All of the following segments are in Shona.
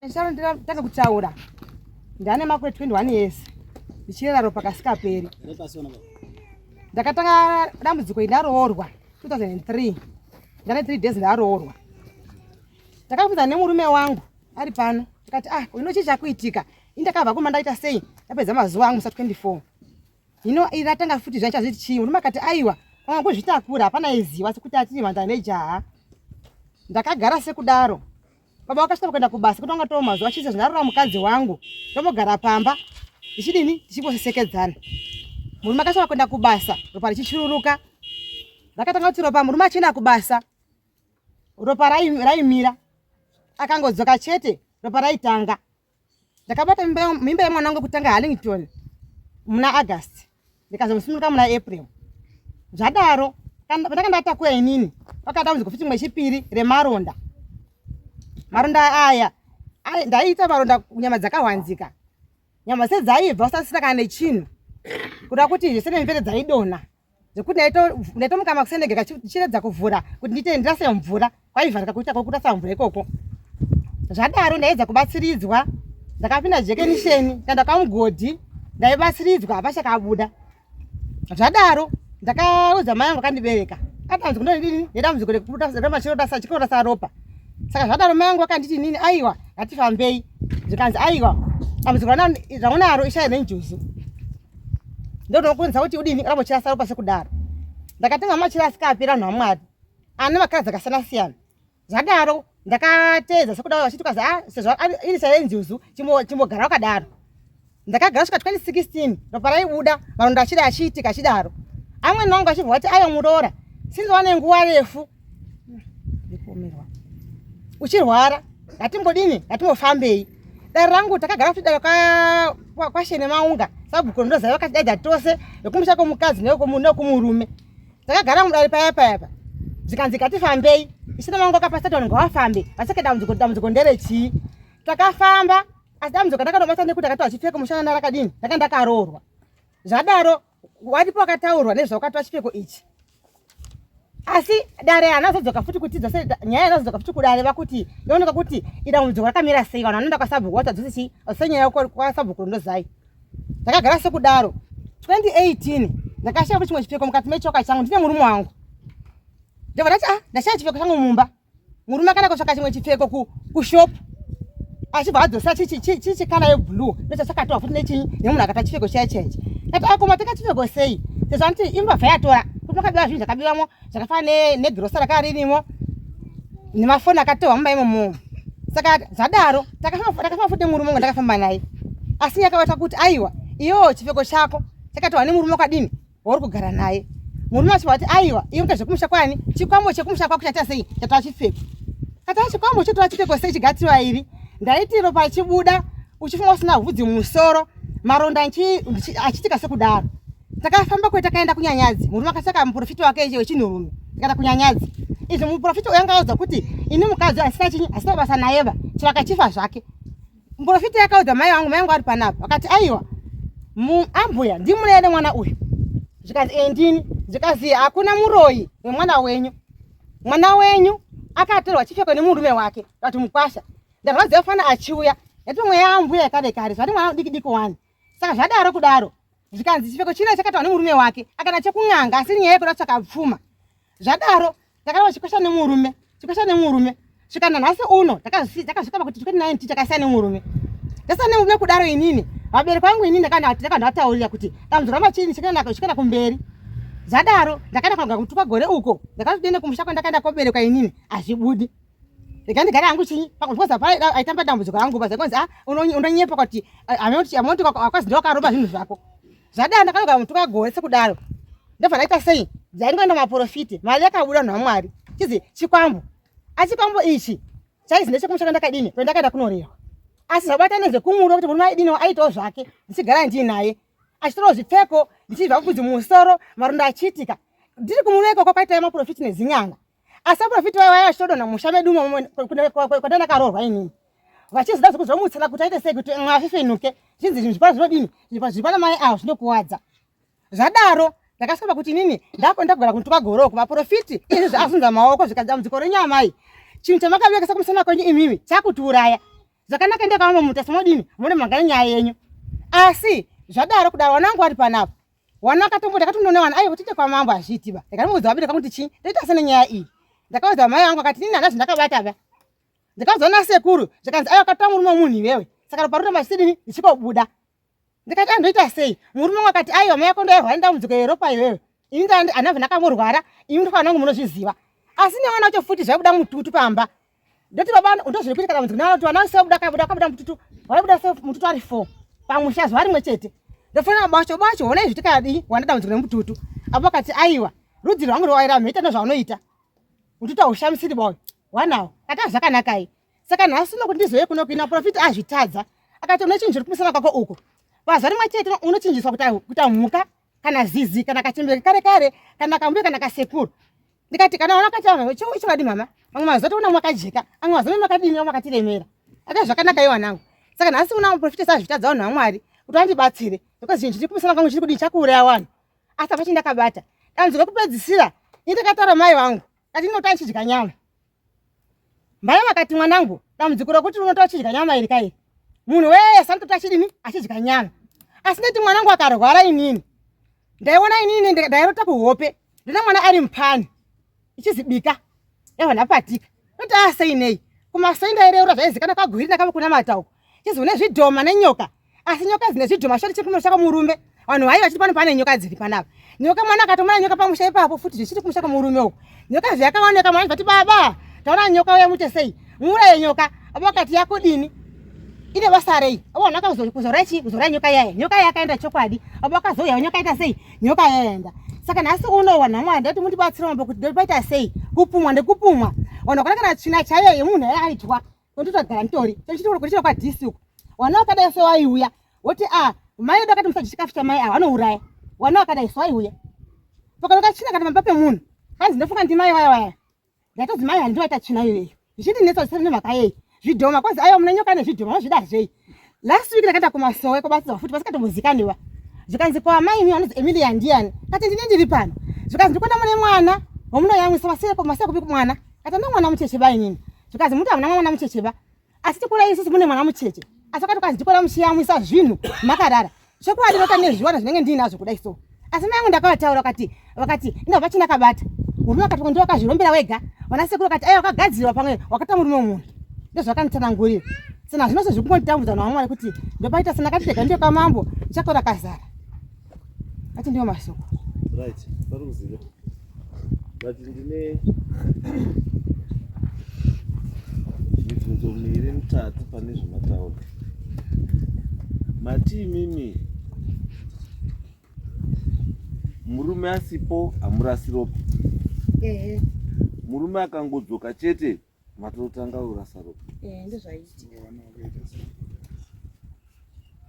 Ndanga kutaura. Ndane makore 21 years. Ndichirera Ropa kasikaperi. Ndakatanga dambudziko ndaroorwa 2003. Ndane 3 days ndaroorwa. Ndakabvunza nemurume wangu ari pano. Ndikati unochicha kuitika. Indakabva kuma ndaita sei? Ndapedza mazuva angu 24. Hino iratanga futi zvachazviti chii. Murume akati aiwa, kama kuzvitakura hapana iziva sekuti atiri mhandara nejaha. Ndakagara sekudaro. Baba wakasvika kuenda kubasa kuti wanga mazuva chise zvinarora mukadzi wangu. Tomogara pamba. Ndichidini? Tichimbosesekedzana. Murume akasvika kuenda kubasa, Ropa richichururuka. Ndakatanga kuti Ropa murume achienda kubasa. Ropa raimira. Akangodzoka chete, Ropa raitanga. Ndakabata mimba yemwana wangu kutanga Harlington muna August. Ndikazomusununguka muna April. Zvadaro, pandakandata kuinini, wakadambudziko futi mwe chipiri remaronda. Maronda aya, ndaita maronda nyama dzakawanzika. Nyama sedzaibva usasina kana nechinhu. Kuda kuti zvese nemvere dzaidona. Zvekuti ndaito mukama kusendegeka chiredza kuvhura kuti ndite ndirase mvura. Kwaivharika kuita kokutasa mvura ikoko. Zvadaro ndaedza kubatsiridzwa. Ndakapinda jekenisheni kana kamugodhi ndaibatsiridzwa pachakabuda. Zvadaro ndakauza mai angu akandibereka. Atanzi kundodini ndamuziko remachirota sachikora saRopa. Saka zvadaro mai angu akanditi nini aiwa ngatifambei. Ndikanzi aiwa amuziko raunaro ishaye nenjuzi. Ndonokunza kuti udini rabochira saRopa sekudaro. Ndakatenga machira asikapera vanhu vaMwari. Ana makazi akasiyana siyana. Zvadaro ndakatedza sekudaro vachitukazi sezvo iri sayenjuzu chimbogara wakadaro. Ndakagara kusvika 2016 Ropa raibuda maronda achida achiitika achidaro. Amweni wangu achibva kuti ayo muroora sinzowane nguva refu. Ndikomerwa. Uchirwara ngatimbodini ngatimbofambei. Dare rangu takagara kuti dare kwashene maunga sabhuku ndoza vakatidaidza tose nekumusha kwomukadzi nekumurume. Takagara mudare paya. Zikanzi ngatifambei. Isina mangu akapasata kuti ngawafambe. Vaseke dambudziko nderechii. Takafamba asi dambudziko ndakandobata nekuti akati achipfeka mushana ndarakadini ndakaroorwa. Zvadaro watipo akataurwa nezvaukatwa chipfeko ichi. Asi dare anazodzoka futi kuti dzose nyaya anazodzoka futi kudare vakuti yooneka kuti idambudziko rakamira sei vanhu vanoenda kwasabhuku watadzose senyaya kwasabhuku ndozai. Ndakagara sekudaro 2018 ndakashaya chimwe chipfeko mukati mechoka changu ndine murume wangu. Ndakati ndashaya chipfeko changu mumba. Murume akana kutsvaka chimwe chipfeko kushop. Achibva adzosa chichi kana yeblue ndosakatoa futi nemunhu akata chipfeko chacheche. Kati akoma takachipfeko sei sezvo anti imba yatora kuti makabiwa zvinhu zvakabiwamo zvakafanana negrosa rakaririmo nemafoni akatowa mumba imomo. Saka zvadaro takafamba futi murume wangu ndakafamba naye. Asi yakavata kuti aiwa iyo chipfeko chako chakatowa nemurume wakadini wauri kugara naye. Murume achibva kuti aiwa iyo ngezvekumusha kwani chikwambo chekumusha kwako chaita sei chatoa chipfeko. Kati chikwambo chotoa chipfeko sei chigatiwa iri. Ndaiti Ropa chibuda uchifunga usina vhudzi musoro maronda achitika sekudaro. Takafamba kwete takaenda kunyanyadzi. Murume akasaka muprofiti wake iye weChinhu tikaenda kunyanyadzi. Izvo muprofiti yangaudza kuti ini mukadzi asina basa naye chivakachifa zvake. Muprofiti yakaudza mai vangu ari panapa akati aiwa ambuya ndimurere mwana uyu. Zvikanzi ndini zvikazi hakuna muroyi wemwana wenyu. Mwana wenyu akatorwa chipfeko nemurume wake kuti mukwasha. Ndakazva fana achiuya. Yatomwe yambuya yakade kare zvati mwana diki wani. Saka zvadaro kudaro. Zvikanzi chipfeko china chakatowa nemurume wake akana chekun'anga asi nyaya yekuda tsvaka Zvadaro ndakava chikwasha nemurume. Svikana nhasi uno takazvikaba kuti 2019 takasiya nemurume. Ndasiya nemurume kudaro inini. Vabereki vangu inini ndakandataurira kuti dambudziko ramachini chikaenda kumberi. Zvadaro ndakaenda kwanga kutuka gore uko. Ndakatoenda kumusha kwandakaenda koberekwa inini azvibudi. Ndikandigara hangu chinyi pakuzoza pale aitamba dambudziko rangu basa kwanzi unonyepa kuti amoti akwazi ndokaroba zvinhu zvako. Zvadaro ndakanga mutuka gore sekudaro. Ndabva ndaita sei? Ndaingoenda maprofiti. Mari yakabuda naMwari. Chizi chikwambo. Achikwambo ichi chaizi ndechekumusha kwandakadini kwandakaenda kunorera. Asi zvabata nezvekumuro kuti murume aidini aitawo zvake. Ndichigara ndinaye. Achitora zvipfeko ndichibva kubvudzi musoro maronda achiitika. Ndiri kumureko kwakaita maprofiti nezinyanga. Asa profiti waya shodona mushamedu kwandana karorwa inini. Vachizida kuzomutsana kuti aite sei kuti mwafifenuke. Chinzi zvipara zvinodini? Zvipara mai awo zvinokuwadza. Zvadaro ndakasaba kuti nini ndakagara kuntuka goroko maprofiti izvi azunza maoko zvikadzamdziko renyama iyi. Chinhu chamakabeka kumusana kwenyu imimi chakuturaya. zvakanaka ndakaamba mutasa modini mune magana nyaya yenyu asi zvadaro kudaro wanangu ari panapo wana akatomboda akatonona wana aiwa tite kwa mambo azvitiba ndakamuudza wabira kuti chi ndaita sene nyaya iyi ndakaudza mai wangu akati nini anazi ndakabata ba ndakazoona sekuru zvakanzi aiwa akatamuruma munhu iwewe saka parura masidini ndichikobuda ndikati andoita sei murume wangu akati aiwa mai yako ndoirwara ndamudzuka yeropa iwewe ini anabva ndakamurwara ini ndofana nangu munozviziva asi newana wacho futi zvabuda mututu pamba ndoti baba ndozviri kuti kana mudzuka kuti wana sebuda kabuda mututu waibuda se mututu ari 4 pamusha zuva rimwe chete ndofana bacho ona izvi tikadi wandada mudzuka nemututu apo akati aiwa rudzi rwangu rwaira mheta nezvaunoita mututu aushamisiri boy wanawo kata zvakanakai saka nhasi nokuti ndizoye kuno kuina profit azvitadza akati une chinhu chiri kumusana kwako uko pazuva rimwe chete unochinjiswa kuita mhuka kana zizi kana kachembere kare kana kambuye kana kasekuru ndikati kana wana kachama chingadi mama mamwe mazoti una mwakajeka amwe mazome makadini mwakatiremera aka zvakanaka iwa nangu saka nhasi una profit azvitadza vanhu vaMwari kuti andibatsire because zvinhu chiri kumusana kwangu chiri kudii chakuuraya vanhu asi apa chindakabata dambudziko kupedzisira indakataura mai vangu kati ndinota chidya nyama mai vakati mwanangu dambudziko rokuti unota chidya nyama iri kai munhu wese anotota chidini achidya nyama asi ndeti mwanangu akarwara inini ndaiona inini ndairota kuhope ndina mwana ari mupani ichizibika yava ndapatika noti aseinei kumasoi ndaireura zvaizikana kwagwiri ndakava kuna matauko chizone zvidhoma nenyoka asi nyoka dzine zvidhoma shoti chiri kumusha kwamurume vanhu vai vachiti pano pane nyoka dziri panapa nyoka mwana akatomona nyoka pamusha ipapo futi zvichiri kumusha kwamurume uko nyoka zviyakaoneka mwana vati baba taona nyoka uya mute sei muuraye nyoka apo akati yakudini ine basa rei awana kuzoraya nyoka yakaenda chokwadi apo akazouya nyoka ita sei nyoka yaenda saka nhasi unowa namwari ndati mundibatsira mambo kuti ndopaita sei kupumwa ndekupumwa vanhu vakona kana tsvina chaiyo yemunhu yaitwa kondotogara nditori chechitikuchira kwa DC uko wana wakadai sewaiuya woti mai edu akati musadya chikafu chamai ava vanouraya wana wakadai sewaiuya pakanoka tsvina kana pamba pemunhu kanzi ndofunga ndimai waya ndatozi mai handiwaita tsvina iyoyo zvichindinetsa zvisiri nemhaka yei zvidhoma kwazi aiwa mune nyoka nezvidhoma vanozvida zvei last week ndakaenda kumasowe kwabatsirwa futi pasikatomuzikaniwa zvikanzi kwa mai miyo anozi Emilia ndiani kati ndine ndiri pano zvikanzi ndikwenda mune mwana wamunoyamwisa masere kupi mwana kati ndo mwana mucheche bai nini zvikanzi muti hamuna mwana mucheche ba asi tikura isusu mune mwana mucheche asi akati kwazi ndikona muchiyamwisa zvinhu makarara chokwadi nota nezviwana zvinenge ndinazvo kudai so asi mai angu ndakavataura vakati ndabva chandakabata murume wakati ndiwe wakazvirombera wega vana sekuru vakati aiwa wakagadzirwa pamwe wakata murume munhu ndozvakanitsanangurira sena zvinose zviri kungonditambudza naMwari kuti ndopaita sena katitega ndiyo kamambo ndichatora kazara ati ndiyo masoko right paruzivo but ndine mibvunzo miri mitatu pane zvemataura mati mimi murume asipo hamurasi ropa murume akangodzoka chete matotanga urasa ropa ndozvaitika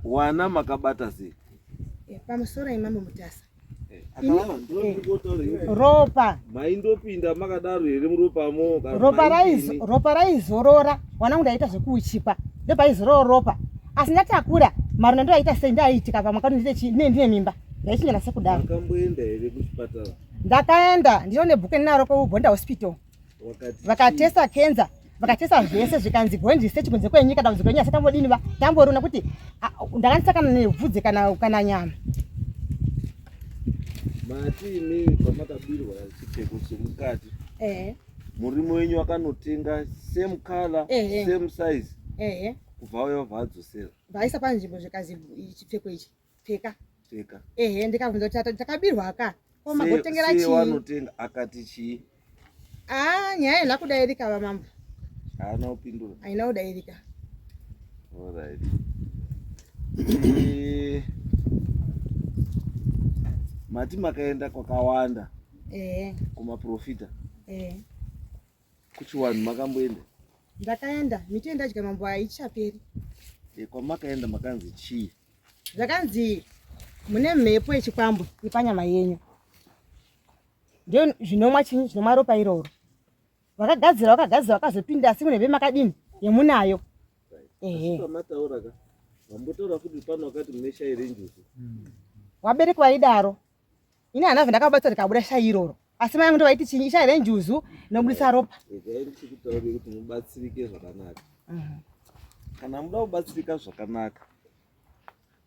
wana makabata sei pamusoro imambo mutasa ropa maindopinda makadaro here muropamo ropa raizorora wanangu ndaita zvekuuchipa ndopaizororo ropa asi ndatakura maruna ndoaita sei ndaiitika pamwe ndine mimba ndaichinjana sekudaro makamboenda here kuchipatara ndakaenda ndinone bhuku ndinaro kubonde hospital vakatesta kenza vakatesta zvese zvikanzi gondi stage kunze kwenyika dambudziko renyika tambodini ba tamboruna kuti ndakandisakana nebvudzi kana nyama mati imimi pamakabirwa chipfeko chemukati murimo wenyu wakanotenga same color same size kubva uya wabva adzosera vaisa panzvimbo zvikazi chipfeko ichi pfeka ndikabvunza kuti takabirwa aka magotengera chii wanotenga akati chii nyaya haina kudairika vamambo haana kupindura haina kudairika alright mati makaenda kwakawanda kumaprofita kuchiwanhu makamboenda ndakaenda mitoenda dya mambo haichaperi kwamakaenda makanzi chii zvakanzi mune mhepo yechikwambo ipanyama yenyu ndio zvinomwa chinyi zvinomwa ropa iroro vakagadzira vakazopinda asi mune vemakadini yemunayo pamataura ka vambotaura kuti pano wakati mune shai renjusu wabereki vaidaro ini hanavhe ndakabatsa ndikabuda shai iroro asi mai ndo vaiti chinyi shai renjuzu inobudisa ropa ndichikutaurira kuti mubatsirike zvakanaka kana muda kubatsirika zvakanaka,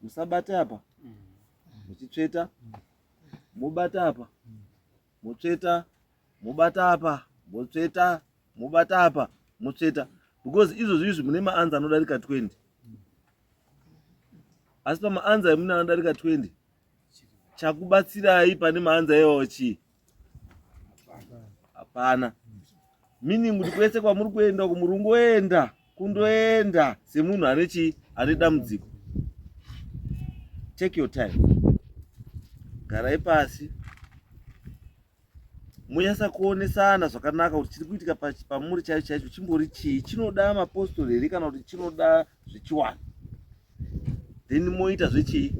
musabata apa muchitsveta, mubata apa mutsveta, mubata apa mutsveta, mubata apa mutsveta, because izvozvi mune maanza anodarika 20. Asi pamaanza emune anodarika 20 chakubatsirai pane maanza iwawo chii? Hapana. Meaning kuti kwese kwamuri kuenda uko muri kungoenda kundoenda semunhu ane chii? Ane dambudziko. Take your time. Garai pasi. Munyasa kuonesana zvakanaka kuti chiri kuitika pamuri chaicho chimbori chii? Chinoda mapostori here kana kuti chinoda zvechiwanhu? Then moita zvechii?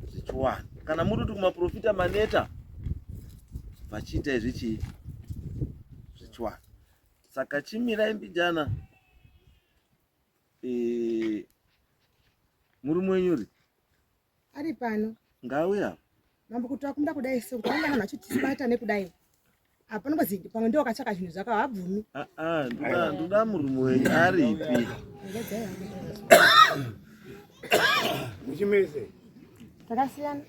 Zvechiwanhu. Kana muri kuti kumaprofita maneta vachiita zvechii? Zvechiwanhu. Saka chimirai mbijana. Murume wenyuri ari pano ngauya mambo kuti akunda kudai so kuti vanhu vachitisibata nekudai apa nobazidi pamwe ndio akachaka zvinhu zvakavabvumi. Ndoda murume wenyu aripi? Muchimese takasiyana.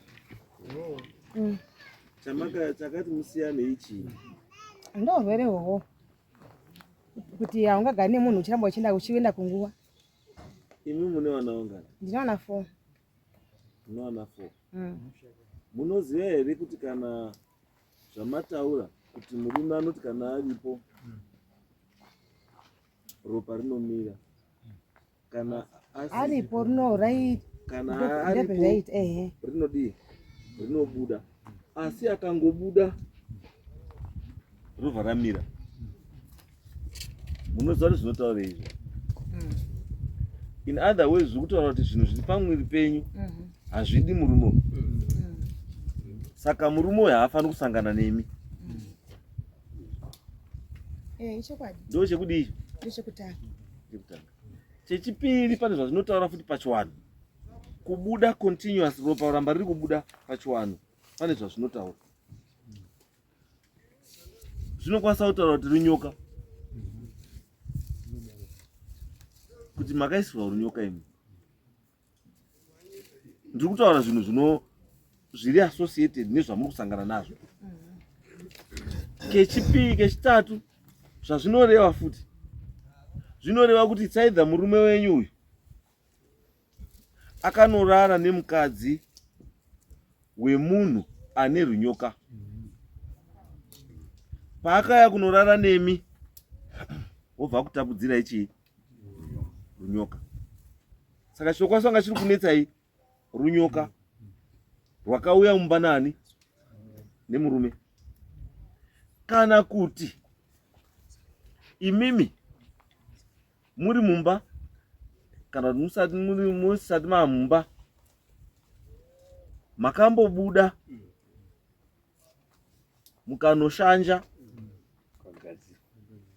Chakati musiyane ichi Ndo urwere hoho kuti haungagari nemunhu uchiramba uchienda kunguva. Imi mune vana vangani? Ndina vana 4. Mune vana 4. Munoziva here kuti kana zvamataura kuti murume anoti kana aripo ropa rinomira, kana aripo rinorai, kana aripo rinodii? Rinobuda. Asi akangobuda robva ramira. Munoziva kuti zvinotaura izvo. In other ways zvokutaura kuti zvinhu zviri pamwiri penyu hazvidi murume. Saka murume uyu haafaniri kusangana nemi. Ichokwadi. Ndo chekudii? Ndechekutanga. Chechipiri pane zvazvinotaura futi pachiwanhu. Kubuda continuous, ropa ramba riri kubuda pachiwanhu. Pane zvazvinotaura. Zvinokwanisa kutaura kuti runyoka. Kuti makaisirwa runyoka imi. Ndiri kutaura zvinhu zviri associated nezvamuri kusangana nazvo. Kechitatu zvazvinoreva futi. Zvinoreva kuti tsaidha murume wenyu uyu akanorara nemukadzi wemunhu ane runyoka. Paakaya kunorara nemi wobva kutapudzira ichi runyoka. Saka chokwaso anga chiri kunetsai runyoka rwakauya mumba nani? Nemurume. Kana kuti imimi muri mumba kana musati mamumba makambobuda mukanoshanja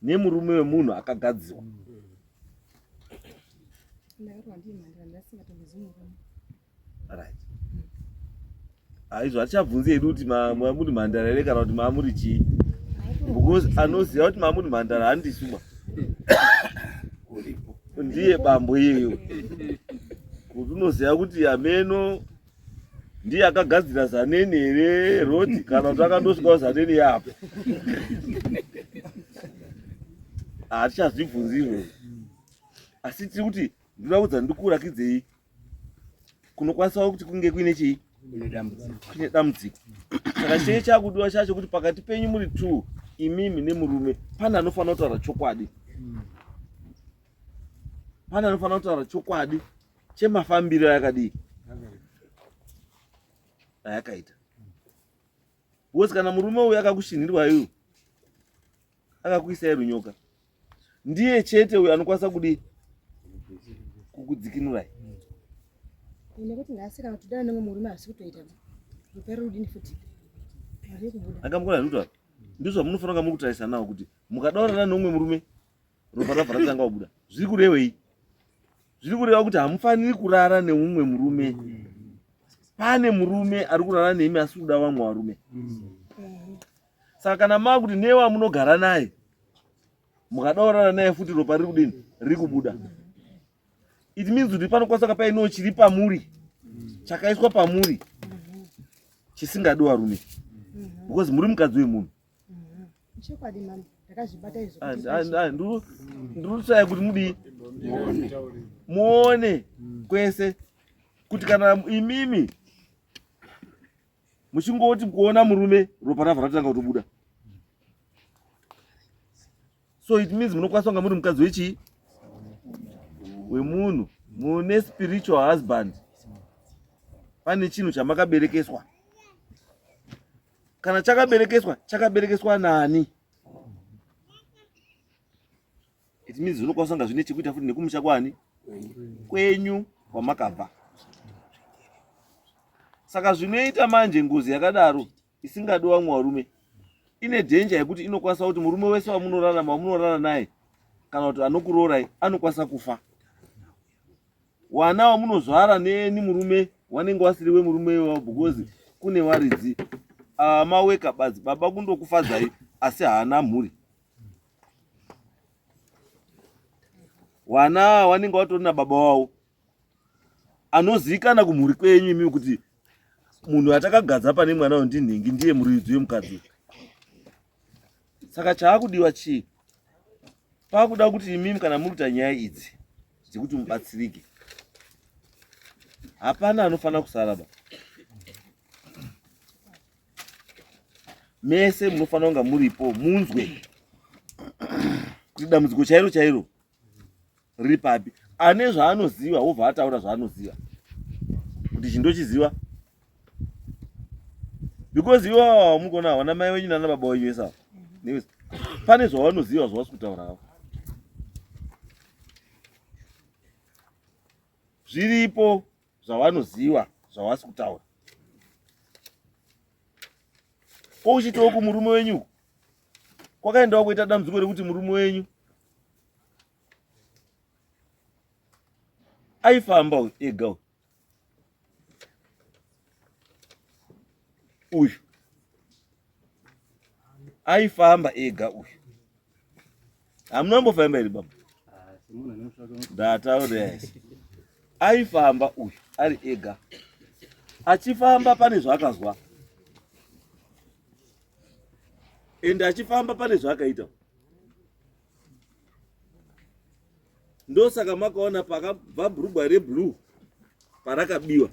nemurume wemunhu akagadzirwa. Right. Izvo hatichabvunzi hedu kuti mamuri mhandara here kana kuti mamuri chii. Because anoziva kuti mamuri mhandara handisuma. Ndiye bambo iyeyo. Kuti unoziva kuti ameno ndiye akagadzira zaneni here roti kana kuti akandosvikawo zaneni yapo. Hatichazvibvunzi izvozvo. Asi tiri kuti ndoda kudza ndikurakidzei kunokwanisawo kuti kunge kuine chii? Kuine dambudziko. Saka chee chakudiwa chacho kuti pakati penyu muri 2, imimi nemurume, pane anofanira kutaura chokwadi. Pane anofanira kutaura chokwadi chemafambiro yakadii? Ayakaita. Because kana murume uyu akakushinhirwa iyu akakuisai runyoka, ndiye chete uyu anokwanisa kudii? Kukudzikinurai. Nekuti nhasi kana kutodana nemwe murume asi kutoita rupere rudini futi. Akamukona ndutaura. Ndizvo munofanira kunge mukutarisa nawo kuti mukadaurana nomwe murume ropa rabva ratanga kubuda. Zviri kurevei? Zviri kureva kuti hamufaniri kurara neumwe murume. Pane murume ari kurara nemi asi kuda vamwe varume. Saka kana makuti newa munogara naye mukadaurana naye futi ropa riri kudini? Riri kubuda. it means kuti panokwanisa kapaino chiri pamuri chakaiswa pamuri chisingadi varume because muri mukadzi wemunhu. Ndinotsvaya kuti mudii muone kwese kuti kana imimi muchingoti kuona murume ropa ravha ratanga kutobuda. So it means munokwanisa kunga muri mukadzi wechii wemunhu mune spiritual husband. Pane chinhu chamakaberekeswa. Kana chakaberekeswa nani? It means zvinokwanisa kunga zvine chekuita futi nekumusha kwani kwenyu kwamakabva. Saka zvinoita manje ngozi yakadaro isingadi vamwe varume ine danger yekuti inokwanisa kuti murume wese wamunorara naye kana kuti anokurorai anokwanisa kufa. Wana wamunozvara nemurume wanenge wasiri wemurume wavo because kune waridzi maweka badzi baba kundokufadzai asi haana mhuri. Wana wanenge watori nababa wavo anozivikana kumhuri kwenyu imi kuti munhu atakagadza pane mwana uyu ndinhengi ndiye muridzi wemukadzi. Saka chaakudiwa chii? Paakuda kuti imimi kana muri kuita nyaya idzi dzekuti mubatsirike, hapana anofanira kusaraba. Mese munofanira kunga muripo munzwe kuti dambudziko chairo riri papi. Ane zvaanoziva wobva ataura zvaanoziva kuti chindochiziva. Because iwo mukona wana mai wenyu nana baba wenyu vese nevese pane zvavanoziva zvavasi kutaura havo. Zviripo zvavanoziva zvavasi kutaura. Uchitawo kumurume wenyu kwakaendawo kuita dambudziko rekuti murume wenyu aifamba ega uyu aifamba ega uyu. Hamunambofamba here baba? Ndataura aifamba uyu ari ega. Achifamba pane zvaakazwa ende achifamba pane zvaakaita. Ndosaka makaona pakabva bhurugwa reblue parakabiwa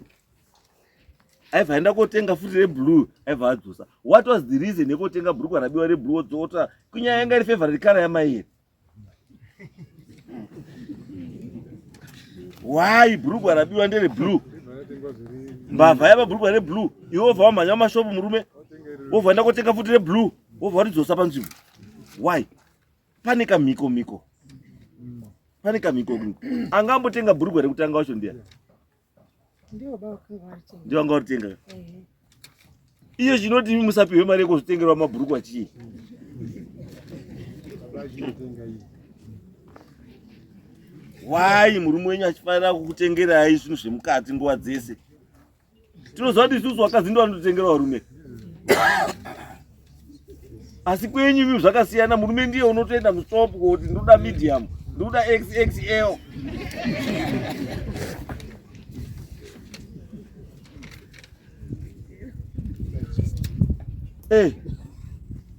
aibva aenda kotenga futi reblue aibva adzosa. What was the reason yekotenga bhurugwa rabiwa reblue odzota? Kunyaya yanga iri favorite color yamai here. Why bhurugwa rabiwa ndere blue? Mbavha yaba bhurugwa reblue iwo vha wamhanya mashopu murume wobva aenda kotenga futi reblue wobva waridzosa panzvimbo. Why? Pane kamiko. Pane kamiko. Angambotenga bhurugwa rekutanga wacho ndiya? Ndiyo anga waritenga. Iyo chinoti imi musapiwe mari yekuzvitengerwa mabhurugwa chii? Why murume wenyu achifanira kukutengerai zvinhu zvemukati nguva dzese? Tinoziva kuti isusu vakadzi ndivo vanototengera varume. Asi kwenyu imi zvakasiyana. Murume ndiye unotoenda mustopu kuti ndoda medium, ndoda XXL.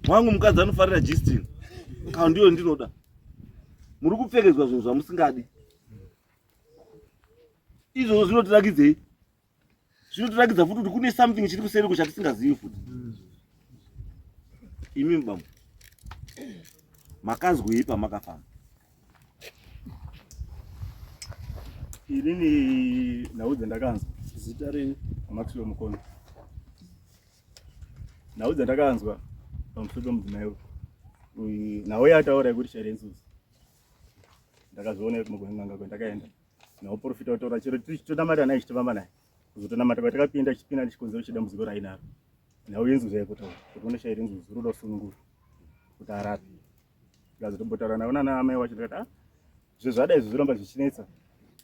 Mwangu mukadzi anofarira gistin kana ndiyo ndinoda. Muri kupfekedzwa zvinhu zvamusingadi. Izvozvo zvinotirakidze zvinotirakidza futi kuti kune something chiri kuseri kuchatisingazivi futi. Imi mubambo makazwei pamakafamba? Irini nhau dzandakanzwa zita renyu Maxiwe Mukono. Nhau dzandakanzwa pamusoro pemudzimai uyu nhau yataura yekuti sharenzuzi ndakazviona mukun'anga kwendakaenda nhau profita kutaura chero tichitonamata naye chitovamba naye kuzotonamata kwatakapinda chipinda chikonzero chedambudziko rainaro nhau yenzuzi yaikutaura kuti une sharenzuzi unoda kusunungura kuti arape. Ndikazotombotaura nawo nana amai wacho ndikati zvezvadai zviramba zvichinetsa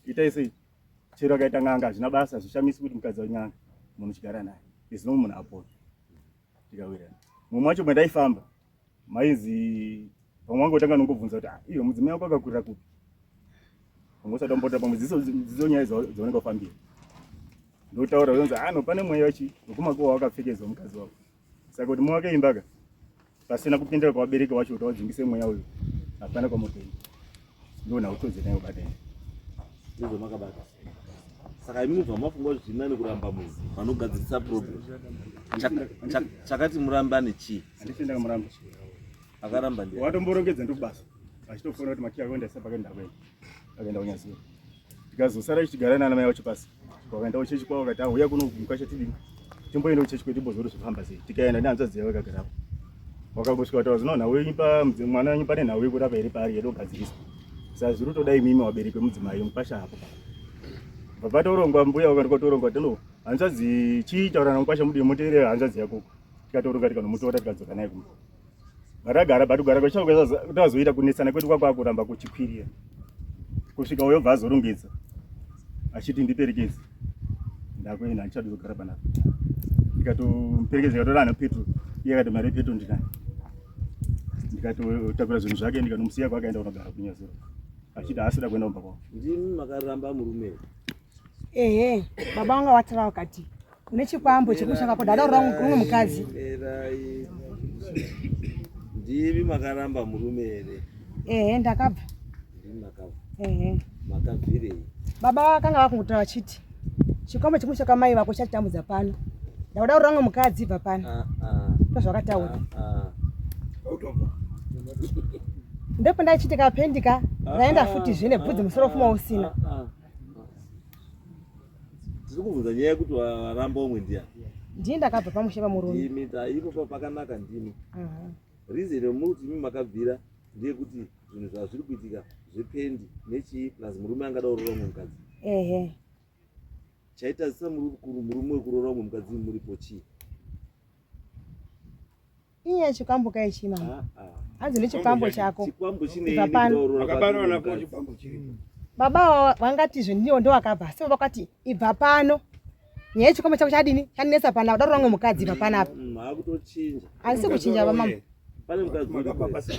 itai sei? Chero akaita n'anga hazvina basa, hazvishamisi kuti mukadzi wenyanga munhu chigara naye izino munhu apona. Ndikawira mumwe wacho mwendaifamba mainzi pamwe wangotanga nongobvunza kuti iyo mudzimai wako akakurira kupi? ungosati wambota pamwe dziso nyaya dzaunenge wafambira. Ndotaura unonzi ano pane mweya wekumakuwa wakapfekedzwa mukadzi wako. Saka kuti muwake imbaka pasina kupindira kwabereki wacho kuti wadzingise mweya uyu hapana kwamotoenda. Ndona utodze nayo batani. Ndizvo makabata. Saka imi mubva mafunga kuti zvinani kuramba munhu vanogadzirisa problem. Chakati murambane chii? Handisi ndakamuramba. Akaramba ndiye. Watomborongedza ndikubasa. Achitofona kuti makia akwenda sepakenda kwenda. Akaenda kunyaziro. Tikazosara tichigara nana mai wacho pasi. Wakaenda uchechi kwao wakati auya kuno mukasha tidini. Timboenda uchechi kwedu timbozoro zvifamba sei. Tikaenda nehanzvadzi yawo yakagara. Wakangosvika kuti wazinoona nawe imba mwana wenyu pane nawe kurapa iri pari yedo gadziriswa. Saka zviri kutodai mimi wabereki mudzimai mupasha hapo. Baba torongwa mbuya wakati torongwa tino hanzvadzi chiitaura namupasha mudi muteerera hanzvadzi yako. Tikatoronga tikanomutora tikadzoka naye kumba. Baragara batugara kwachauka tazoita kunetsana kwedu kwakuramba kuchikwirira. Kusvika uyo bva azorongedza. Achiti ndiperekeze. Ndakwenda ndichadogara panapo. Ndikatomuperekedza ndikatorana Petro. Iye akati mari Petro ndinani. Ndikatotakura zvinhu zvake ndikanomusiya kwakaenda kunogara kunyaziro. Achiti asida kuenda kumba kwavo. Ndimi makaramba murume. Ehe, baba wanga watara wakati une chikwambo chekushaka podada rumwe mukadzi. Ndimi makaramba murume ere. Ehe, ndakabva. Ndimi makabva. Ehe. Makabvirei. Baba vakanga vakungotara vachiti chikwambo chekushaka mai vako chatambudza pano. Ndakuda rumwe mukadzi bva pano. Ndozvakataura. Ndipo ndachitika pendika ndaenda futi zvine bvudzi musoro fuma usina. Tiri kubvunza nyaya yekuti waramba umwe ndiani? Ndini ndakabva pamusha pamurume. Ndimi ipo pakanaka ndimi. Reason yemuti imi makabvira ndeyekuti zvinhu zvazviri kuitika zvependi nechii plus murume angada kuroora umwe mukadzi. Ehe. Chaitazisa murume wekuroora umwe mukadzi muripo chii? Iye chikwambo kai chima. Hanzi nechikwambo chako. Chikwambo chine akabarwa napo chikwambo chiri. Baba wangatizve ndiwo ndo wakabva. Sema vakati ibva pano. Nyaya chikwambo chako chadini? Chanesa pana kuda rumwe mukadzi ibva panapo. Hakutochinja. Asi kuchinja bamama. Pane mukadzi Makabva pasina.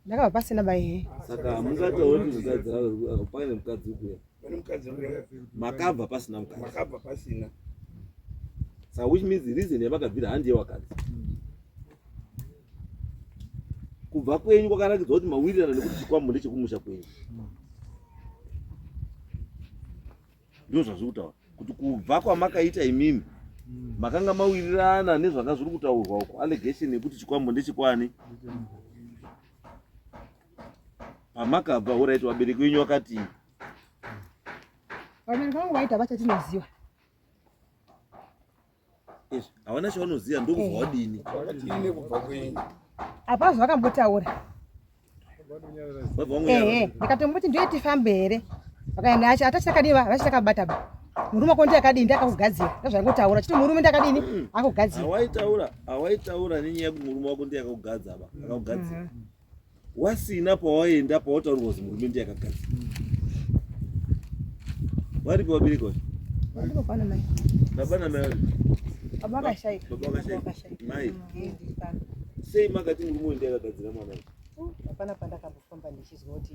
Ndakabva pasina bai. Saka mungataura kuti mukadzi pane mukadzi ukuya. Pane mukadzi ukuya. Makabva pasina mukadzi. Makabva pasina. Saka which means reason yamakabvira handiye wakadzi. Kubva kwenyu kwakarakidzwa kuti mawirirana nekuti chikwambo ndechekumusha kwenyu. Ndizvo zvazviri kutaura kuti kubva kwamakaita imimi makanga mawirirana nezvanga zviri kutaurwa uko allegation yekuti chikwambo ndechikwani. Pamakabva uraiti wabereki wenyu wakati Vabereki vangu vaita vachatinoziva. havana chavanoziva ndokubva wadini. Vakatine kubva kwenyu. Apazo vakambotaura. Ndikatomboti ndiye tifambe here. Vakaenda acho atachakadiva vachakabata. Murume ko ndiye akadini ndakakugadzira. Ndozvangotaura chiti murume ndakadini akugadzira. Awaitaura nenyaya yekuti murume wako ndiye akakugadza ba. Akakugadzira. Wasina pawaenda pawataurirwa kuti murume ndiye akagadzira. Waripo wabereki wacho? Ndipo pana mai. Baba na mai. Baba akashai. Mai. Sei makati murume ndiye akagadzira mwana wako? Hapana pandakambofamba ndichizwa kuti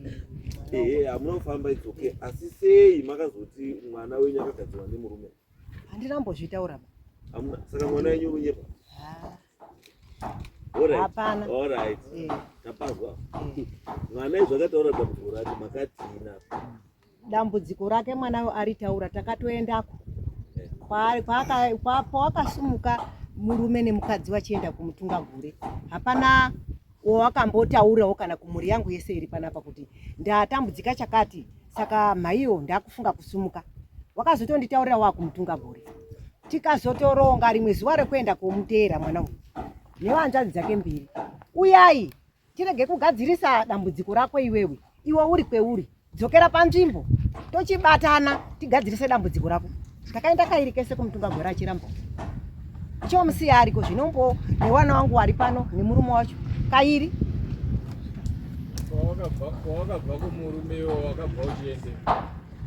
hamuna kufamba it's okay. Asi sei makazoti mwana wenyu akagadzirwa nemurume? Handinambozvitaura ba. Hamuna. Saka mwana wenyu unyepa? Hapana. Alright. Tapazwa. Mwana izvakataura dambudziko rake makatina. Dambudziko rake mwana aritaura takatoendako. Pawakasumuka murume nemukadzi vachienda kumutunga gure. Hapana wakambotaurawo kana kumuri yangu yese iri panapa kuti ndatambudzika chakati saka maiyo ndakufunga kusumuka. Wakazotonditaurira wakumutunga gure. Tikazotoronga rimwe zuva rekuenda kumuteera mwana uyu. Nevanzvadzi dzake mbiri. Uyai tirege kugadzirisa dambudziko rako iwewe. Iwe uri kweuri. Dzokera panzvimbo. Tochibatana tigadzirise dambudziko rako. Takaenda kairi kese kumutunga gure achiramba. Chomusiya ariko zvinombo newana wangu wari pano nemurume wacho. Kairi. Wakabva kumurume wakabva uchiende.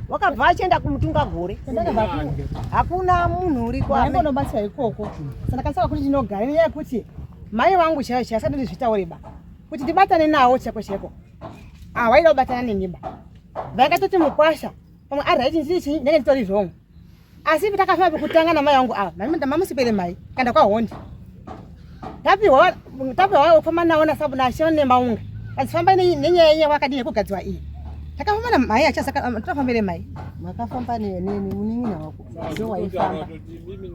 Wakabva achienda kumutunga gore. Hakuna munhu uri kwa. Ndinobatsira ikoko. Saka kasaka kuti ndinogara nenyaya yekuti mai vangu chasati ndizvitaure ba. Kuti ndibatane nawo chako. Waida kubatana nenyimba. Vaikatoti mukwasha pamwe arhaiti ndichi ndenge nditori zvomwe. Asi takafamba kutanga namai vangu ava mamusipere mai kaenda kwahondi tapiwa wofamba nawo nasabu nasho nemaunga kazifamba nenyaya wakadini kugadziwa iyi takafamba namai achasaka tafambire mai Makafamba neni munini wako. Ndio waifamba. Mimi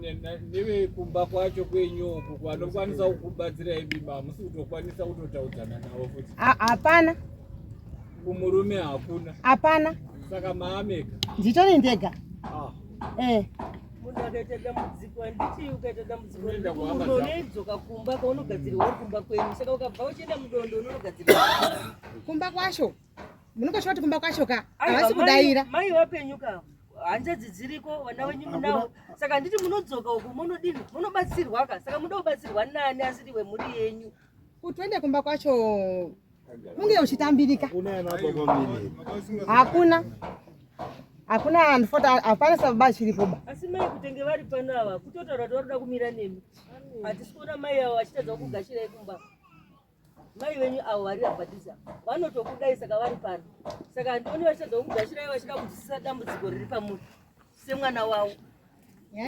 newe kumba kwacho kwenyu kwanokwanisa kukubatsira imba musi kutokwanisa kutotaudzana nawo futi. Hapana. Kumurume hakuna. Hapana. Saka maameka. Nditori ndega. Munhu akaita dambudziko handiti ukaita dambudziko unonedzoka kumba kwaunogadzirwa kumba kwenyu saka ukabva uchienda mudondo unogadzirwa kumba kwacho munokosha kuti kumba kwacho ka havasi kudaira mai wapenyuka hanzvadzi dziriko vana venyu munawo saka handiti munodzoka uku munodini munobatsirwa ka saka munoda kubatsirwa nani asiri wemhuri yenyu kuti uende kumba kwacho unge uchitambirika hakuna anfota hapana sababa chiripoba asi mai kutenge vari pano ava kutotaura kuti varikuda kumira nemi hatisi kuona mai avo vachitadza kugashirai kumba mai venyu avo vari abhadhisa vanotokudai saka vari pano saka handioni vachitadza kugashirai vachida kudzisisa dambudziko riri pamuri semwana wavo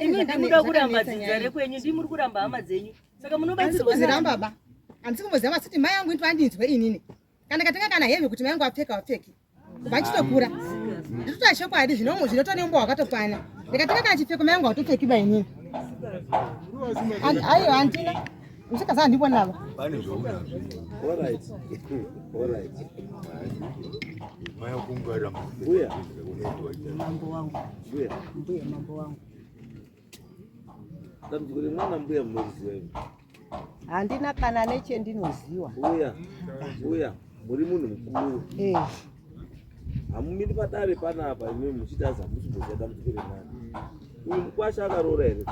imi ndimuda kuramba dzidza rekwenyu ndimuri kuramba hama dzenyu saka munobatsirwa baba handisi kumboziva masiti mai yangu into andinzwe inini kana katenga kana hembe kuti mai yangu apfeka wapfeki kubva nchitokura nditota chokwadi zvinotonembo wakatokwana ndikatenga kana chipfeko mai yangu autopfeki ba inini aiyo handina usikaza ndibonava mambo wangu dambudziko remwana mbuya munoriziva imi handina kana nechendinoziva uya muri munhu mukuru hamumiri padare panapa imi muchitaza muchimboziva dambudziko remwana uyu mukwasha akaroora here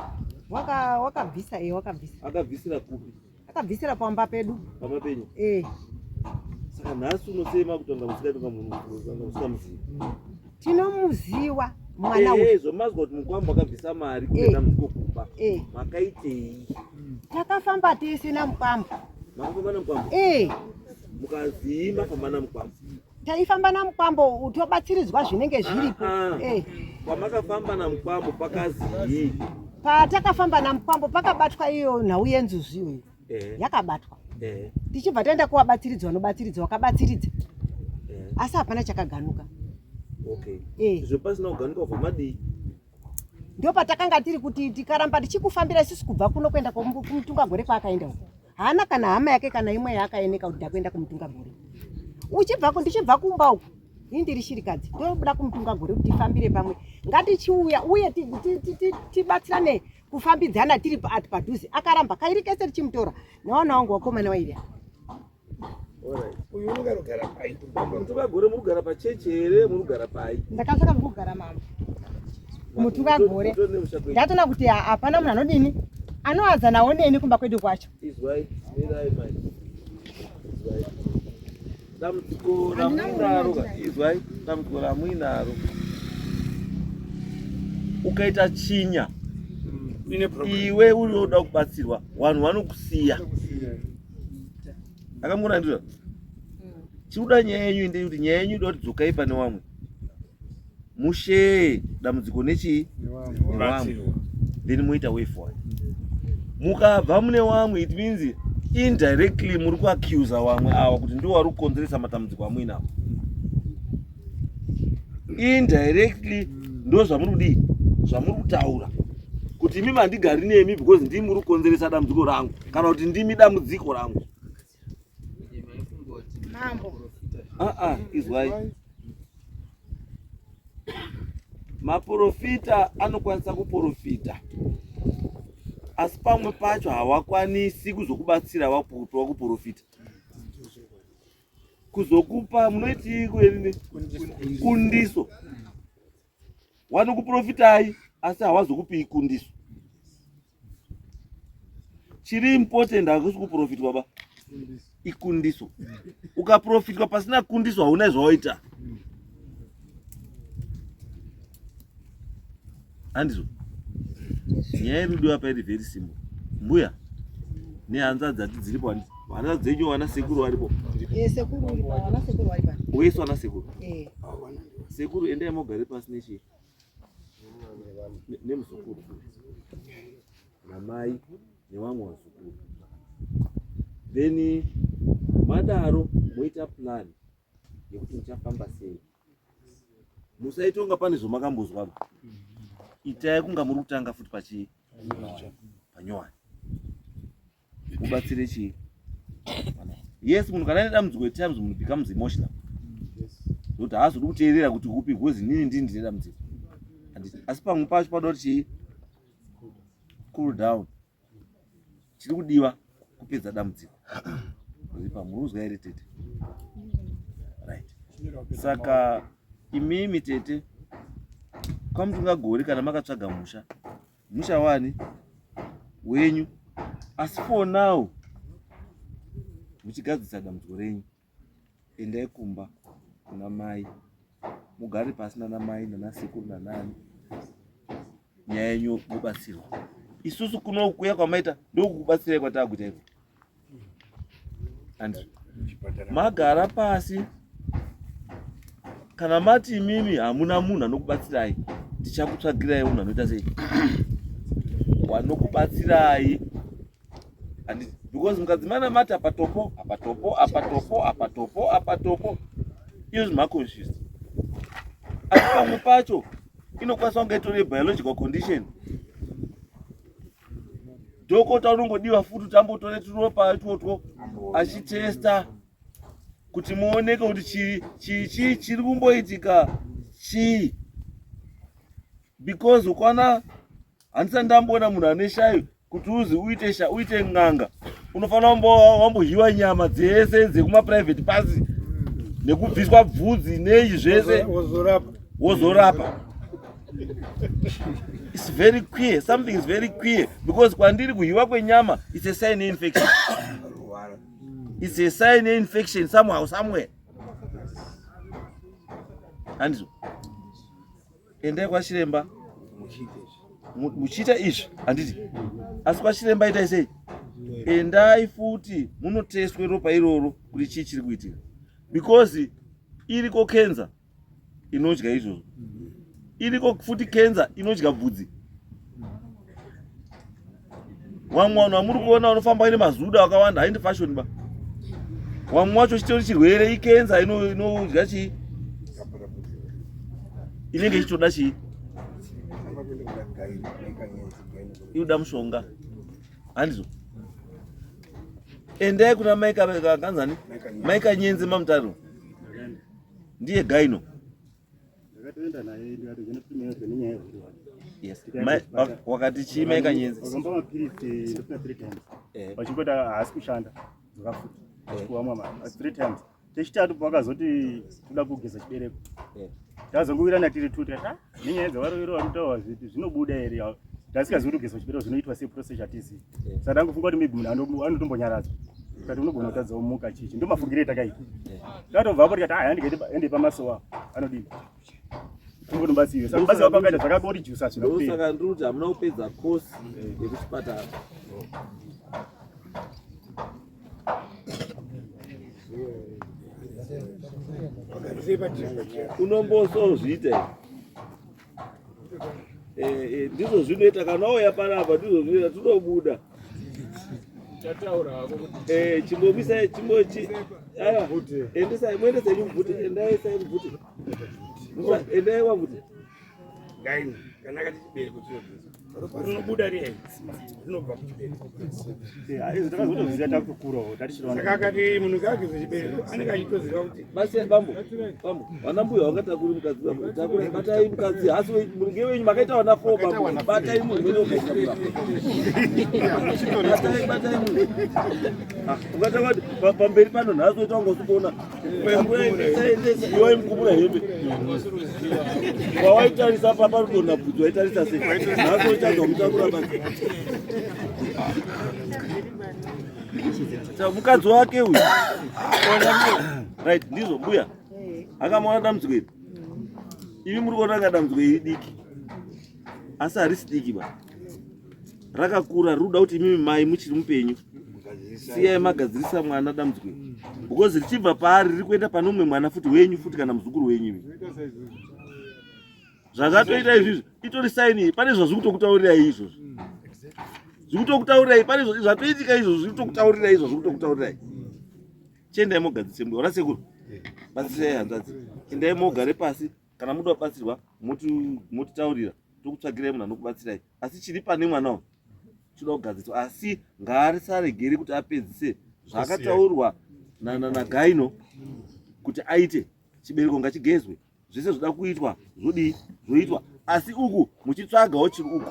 wakabvisa wakabvisa akabvisira kupi akabvisira pamba pedu pamba penyu saka nhasi unosema kutanga musikatonga munhu musikamuziva tinomuziva mwana zvomazwa kuti mukwambo akabvisa mari kuenda mukokupa makaitei takafamba tisina mukwambo makafamba namukwambo mukazivi mafamba namukwambo taifamba namukwambo tobatsiridzwa zvinenge zviripo kwamakafamba namukwambo pakazii patakafamba namukwambo pakabatwa iyo nhau yenzuzviyo yakabatwa tichibva taenda kuvabatsiridza vanobatsiridza wakabatsiridza asi hapana chakaganuka izvo pasina kuganuka kubva madii ndio patakanga tiri kuti tikaramba tichikufambira isusu kubva kuno kuenda kumutunga gore kwaakaenda uko haana kana hama yake kana imwe yaakaeneka kuti ndakuenda kumutunga gore ndichibva kumba uko ini ndiri shirikadzi ndobuda kumutunga gore kuti tifambire pamwe ngatichiuya uye tibatsirane kufambidzana tiri padhuze akaramba kairi kese tichimutora nawana wangu wakomana wairi uyu unogara pai mutunga gore murugara pachechi here murugara pai ndakasaka murugara mama mutunga gore ndatona kuti hapana munhu anodini anoadza nawo neni kumba kwedu kwacho izwai mirai mai izwai dambudziko ramuinaro izwai dambudziko ramuinaro ukaita chinya iwe urioda kubatsirwa vanhu vanokusiya akamuna ndizvo chiuda nyaya yenyu ndekuti nyaya yenyu ida kuti dzokai pane vamwe musheye dambudziko nechii nevamwe then muita way forward mukabva mune vamwe it means indirectly muri kuaccuse vamwe ava kuti ndiwo vari kukonzeresa matambudziko amuinawo indirectly ndo zvamuri kudii zvamuri kutaura kuti imi mandigari nemi because ndimi muri kukonzeresa dambudziko rangu kana kuti ndimi dambudziko rangu izwai maprofita anokwanisa kuprofita asi pamwe pacho havakwanisi kuzokubatsira vakupa kuprofita kuzokupa munoiti kuenini kundiso wanokuprofitai asi havazokupi kundiso chiri important hakusi kuprofitwa baba ikundiso ukaprofitwa pasina kundiso hauna zvawaita handizvo nyaya yerudo apa iri very simple mbuya nehanza dzati dziripo vana dzenyu vana sekuru varipo sekuru uripo vana sekuru varipo uyesu vana sekuru sekuru endai mogare pasi nechi nemuzukuru namai nevamwe vazukuru, then madaro moita plan yekuti muchafamba sei. Musaitonga pane zvomakambozwa, itai kunga muri kutanga futi pachii panyowani mubatsire chii. Yes, munhu kana ane dambudziko at times munhu becomes emotional, nokuti haazodi kuteerera kuti upi gozi nini ndini ndine dambudziko, asi pamwe pacho panoda kuti chii cool down, chiri kudiwa kupedza dambudziko ripa muruzwa ere tete, right? Saka imimi tete kwamutunga gori kana makatsvaga musha wani wenyu, asi for now muchigadzisa dambudziko renyu, endai kumba kuna mai, mugare pasi nana mai nana sekuru nanani, nyaya yenyu mubatsirwa. Isusu kuno kuya kwamaita ndokukubatsirai kwatakuita iko, and magara pasi kana mati imimi hamuna munhu anokubatsirai, tichakutsvagirai munhu anoita sei wanokubatsirai. And because mukadzimana mati apatopo izvi maconfused, asi pamwe pacho inokwanisa kunge itori biological condition. Dhokota unongodiwa futi utambotore turopa itwotwo achitesta kuti muoneke kuti chiri kumboitika chii, because ukwana handisa ndamboona munhu ane shayo kuti uzi uite ng'anga unofanira wambohiwa nyama dzese dzekumaprivate pasi nekubviswa bvudzi neizvi zvese wozorapa. It's very clear, something is very clear, because kwandiri kuhiwa kwenyama it's a sign of infection. It's a sign of infection somehow, somewhere. Handizvo endai kwachiremba muchiita izvi handiti, asi kwachiremba itai sei, endai futi munoteswe ropa iroro kuti chii chiri kuitika, because iriko kenza inodya izvozvo, iriko futi kenza inodya bvudzi. Wamwe vanhu vamuri kuona unofamba ine mazuda akawanda haindi fashion ba, wamwe wacho chitori chirwere ikenza inodya chii, inenge ichitoda chii, inoda mushonga. Handizvo endai kuna maikanzani maikanyenze mamutariro ndiye gaino. Yes. Wakati chii maikanyenze wakampa mapirisi ndosina 3 times vachingoti haasi kushanda dzakafuta kuamwa 3 times. Chechitatu pakazoti toda kugeza chibereko, tazongowirirana tiri 2 tikati nenyaya dzevarowero varikutaura zviti zvinobuda here, tasingazivi kuti kugeza chibereko zvinoitwa sei process yatizivi. Saka tangofunga kuti maybe munhu anotombonyaradzwa kati unogona kutadza muka chichi, ndo mafungiro etakaita. Tatobvapo tikati ende pamasowa anodini tingonobatsiwe. Saka basi wapakaita zvakabori juice hazvina. Saka ndiri kuti hamuna kupedza kosi yekuchipatara. Unombozozviita ndizvo zvinoita kana wauya panapa, ndizvo zvinoita tunobuda chimbobisai endesai muendesai mubvute, endaisai mubvute, endai wabvute gaini kana kati chibereko chinobuda riye zvinobva kuchibereko. Izvi takazotoziva takukurawo tatichiona. Saka akati munhu ngageze chibereko anenge achitoziva kuti basi bambo vana mbuya vangatakuri mukadzi takura batai mukadzi, asi munge wenyu makaita wana 4 bambo, batai munhu batai munhu ukatanga kuti pamberi pano nhazo ita ungosukuona iwai mukubura hembe wawaitarisa papa rukona bvudzi waitarisa sei nhazo ichadza kumutakura basi. Mukadzi wake uyu right, ndizvo mbuya akamaona dambudziko iri, imi muri kuona dambudziko iri diki, asi harisi diki ba, rakakura, rinoda kuti imimi mai muchiri mupenyu siyai magadzirisa mwana dambudziko iri, because richibva paari riri kuenda pane umwe mwana futi wenyu futi kana muzukuru wenyu. zvakatoita izvizvi itori saini pane zvazvikutokutaurirai izvozvo zvikutokutaurirai pane zvatoitika izvozvo zvikutokutaurirai izvozvo zvikutokutaurirai chiendai mogadzise mbuya ona sekuru batsirai hanzvadzi endai mogare pasi kana muda kubatsirwa motitaurira tokutsvagirai munhu anokubatsirai asi chiri pane mwanawo chinoda kugadziswa asi ngaarisaregeri kuti apedzise zvakataurwa nagaino kuti aite chibereko ngachigezwe zvese zvoda kuitwa zvodii zvoitwa asi uku muchitsvagawo chiri uku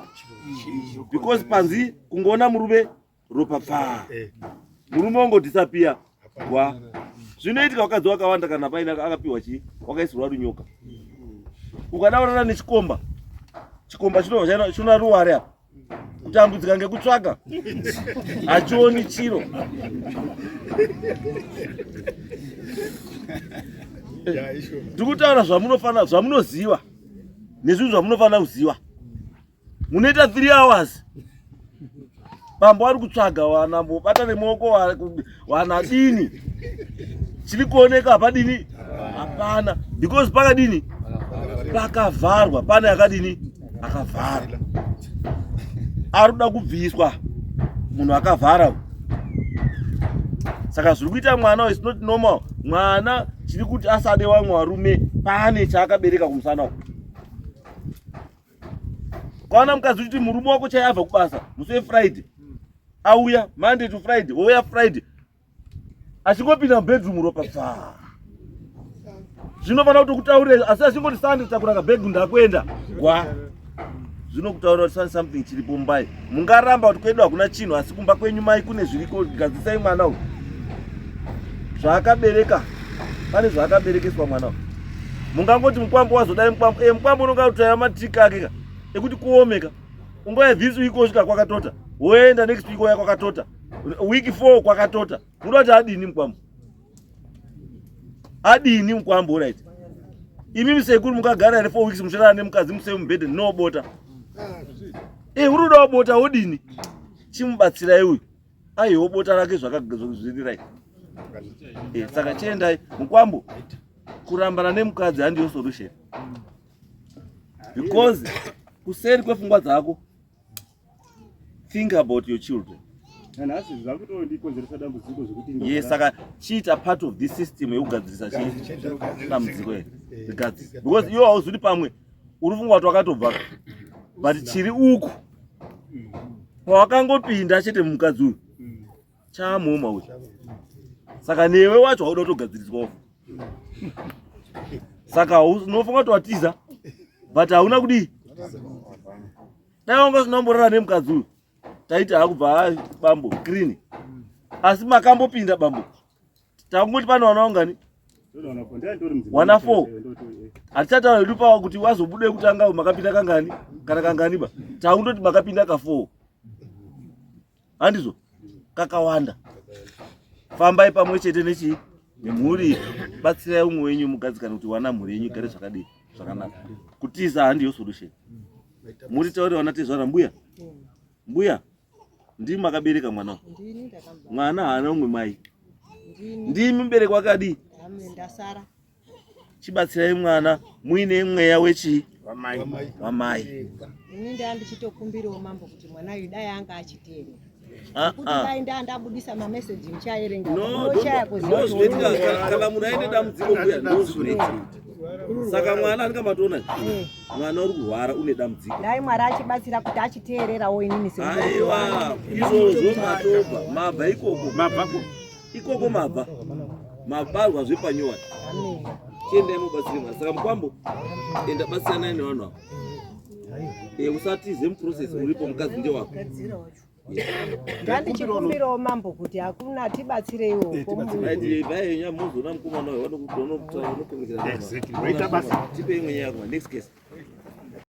because panzi kungoona murume ropa pfaa murume ongodisapia wa zvinoitika wakadzi wakawanda kana paine akapiwa chii wakaisirwa runyoka ukadaurana nechikomba chinoona ruware apa kutambudzika ngekutsvaga hachioni chiro ndikutaura zvamunoziva nezvinhu zvamunofanira kuziva munoita 3 hours bambo ari kutsvaga wanambobata nemaoko wanadini chiri kuoneka hapadini hapana because pakadini pakavharwa pane akadini akavhara ari kuda kubviswa munhu akavhara saka zviri kuita mwana is not normal mwana chiri kuti asade vamwe varume pane chaakabereka kumusana uku kwaona mukadzi kuti murume wako chai abva kubasa musi wefriday auya monday to friday ouya friday achingopinda mubedroom ropa pfaa zvinofanira kuti kutaurire asi achingoti sunday takura kabhegi ndakuenda gwa zvinokutaurira kuti something chiripo mumbai mungaramba kuti kwedu hakuna chinhu asi kumba kwenyu mai kune zviriko gadzisai mwana uyu zvaakabereka pane zvaakaberekeswa mwana uyu mungangoti mukwambo wazodai mukwambo unonga kutaya matrika akeka ekuti kuomeka ungoya vhisi week osvika kwakatota woenda next week oya kwakatota week 4 kwakatota munoda kuti adini mukwambo adini mukwambo right imimi sekuru mukagara here 4 weeks muchirana nemukadzi musei mubhedhe nobota uruda wobota wodini chimubatsirai uyu aiwo bota rake zvakazviri right saka chiendai mukwambo kurambana nemukadzi handiyo solution because kuseri kwepfungwa dzako think about your children yes saka chiita part of this system yekugadzirisa dambudziko rigadzirisa because iwo hauzuri pamwe uri funga kuti wakatobva but chiri uku pawakangopinda chete mukadzi uyu chamuma uyu saka newe wacho hauda kutogadziriswawo saka unofunga kuti watiza but hauna kudii dai wanga usinomborara nemukadzi uyu taiti hakubva bambo clean asi makambopinda bambo takungoti pane wana ungani wana 4 hatichataura hedu pawa kuti wazobude kutanga makapinda kangani kana kanganiba takundoti makapinda ka4 handizvo kakawanda fambai pamwe chete nechi nemhuri batsirai umwe wenyu mugadzikana kuti wana mhuri yenyu igare zvakadii zvakanaka kutiza handiyo solution muri tauri wana tezvara mbuya ndimi makabereka mwana mwana haana umwe mai ndimi mubereki wakadii ndasara chibatsirai mwana muine mweya wechi wamai ini ndandichitokumbirawo mambo kuti mwana uyu dai anga achiteerera kuti dai ndabudisa mameseji muchaerenga kana munhu aine dambudziko mbuya ndozviretii saka mwana andingamatoona mwana uri kurwara une dambudziko dai mwari achibatsira kuti achiteererawo inini aiwa izvozvo matobva mabva ikoko mabarwa zvepanyowani chiendai mubatsire mwana saka mukwambo enda batsiranai nevanhu avo usatize muprocess uripo mukadzi ndewako ndandichikumbirawo mambo kuti hakuna tibatsireiwo vayenyamuzona mukomana wanokonekera tipe imwe nyaya yakoma next case